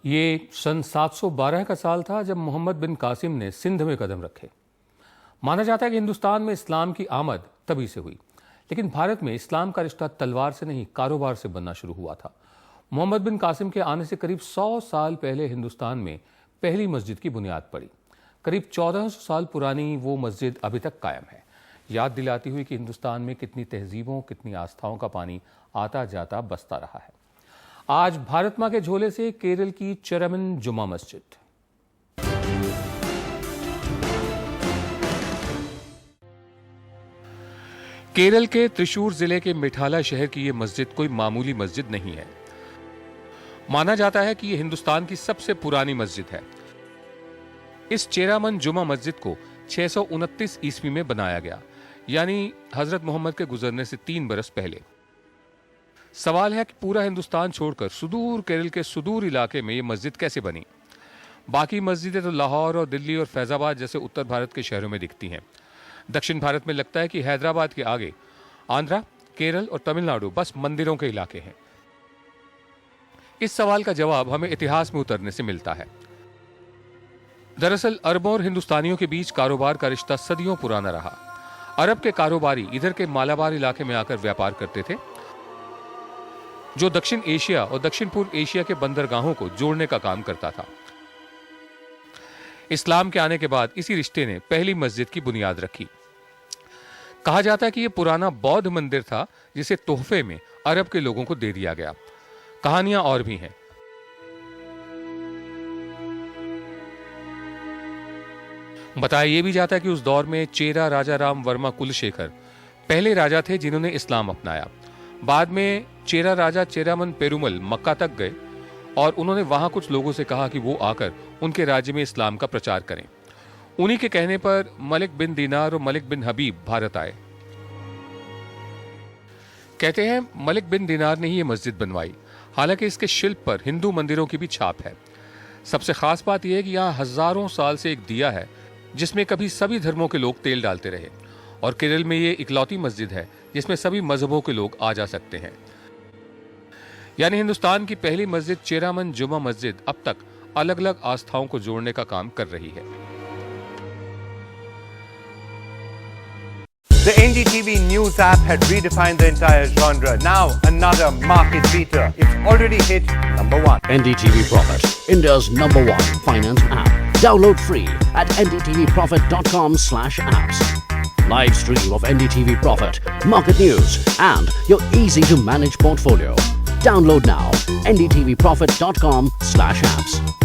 ये सन 712 का साल था जब मोहम्मद बिन कासिम ने सिंध में कदम रखे। माना जाता है कि हिंदुस्तान में इस्लाम की आमद तभी से हुई, लेकिन भारत में इस्लाम का रिश्ता तलवार से नहीं कारोबार से बनना शुरू हुआ था। मोहम्मद बिन कासिम के आने से करीब 100 साल पहले हिंदुस्तान में पहली मस्जिद की बुनियाद पड़ी। करीब 1400 साल पुरानी वो मस्जिद अभी तक कायम है, याद दिलाती हुई कि हिंदुस्तान में कितनी तहजीबों, कितनी आस्थाओं का पानी आता जाता बसता रहा है। आज भारत मां के झोले से केरल की चेरामन जुमा मस्जिद। केरल के त्रिशूर जिले के मिठाला शहर की यह मस्जिद कोई मामूली मस्जिद नहीं है। माना जाता है कि यह हिंदुस्तान की सबसे पुरानी मस्जिद है। इस चेरामन जुमा मस्जिद को 629 ईस्वी में बनाया गया, यानी हजरत मोहम्मद के गुजरने से 3 बरस पहले। सवाल है कि पूरा हिंदुस्तान छोड़कर सुदूर केरल के सुदूर इलाके में यह मस्जिद कैसे बनी। बाकी मस्जिदें तो लाहौर और दिल्ली और फैजाबाद जैसे उत्तर भारत के शहरों में दिखती हैं। दक्षिण भारत में लगता है कि हैदराबाद के आगे आंध्रा, केरल और तमिलनाडु बस मंदिरों के इलाके हैं। इस सवाल का जवाब हमें इतिहास में उतरने से मिलता है। दरअसल अरबों और हिंदुस्तानियों के बीच कारोबार का रिश्ता सदियों पुराना रहा। अरब के कारोबारी इधर के मालाबार इलाके में आकर व्यापार करते थे, जो दक्षिण एशिया और दक्षिण पूर्व एशिया के बंदरगाहों को जोड़ने का काम करता था। इस्लाम के आने के बाद इसी रिश्ते ने पहली मस्जिद की बुनियाद रखी। कहा जाता है कि यह पुराना बौद्ध मंदिर था जिसे तोहफे में अरब के लोगों को दे दिया गया। कहानियां और भी हैं। बताया यह भी जाता है कि उस दौर में चेरा राजा राम वर्मा कुलशेखर पहले राजा थे जिन्होंने इस्लाम अपनाया। बाद में चेरा राजा चेरामन पेरुमल मक्का तक गए और उन्होंने वहां कुछ लोगों से कहा कि वो आकर उनके राज्य में इस्लाम का प्रचार करें। उन्हीं के कहने पर मलिक बिन दीनार और मलिक बिन हबीब भारत आए। कहते हैं मलिक बिन दीनार ने ही ये मस्जिद बनवाई, हालांकि इसके शिल्प पर हिंदू मंदिरों की भी छाप है। सबसे खास बात यह है कि यहाँ हजारों साल से एक दिया है जिसमें कभी सभी धर्मों के लोग तेल डालते रहे, और केरल में ये इकलौती मस्जिद है जिसमें सभी मजहबों के लोग आ जा सकते हैं। यानी हिंदुस्तान की पहली मस्जिद चेरामन जुमा मस्जिद अब तक अलग अलग आस्थाओं को जोड़ने का काम कर रही है। The NDTV News app had redefined the entire genre. Now another market beater. It's already hit number 1. NDTV Profit, India's #1 finance app. Download free at ndtvprofit.com/apps. Live stream of NDTV Profit, market news and your easy to manage portfolio. Download now ndtvprofit.com/apps.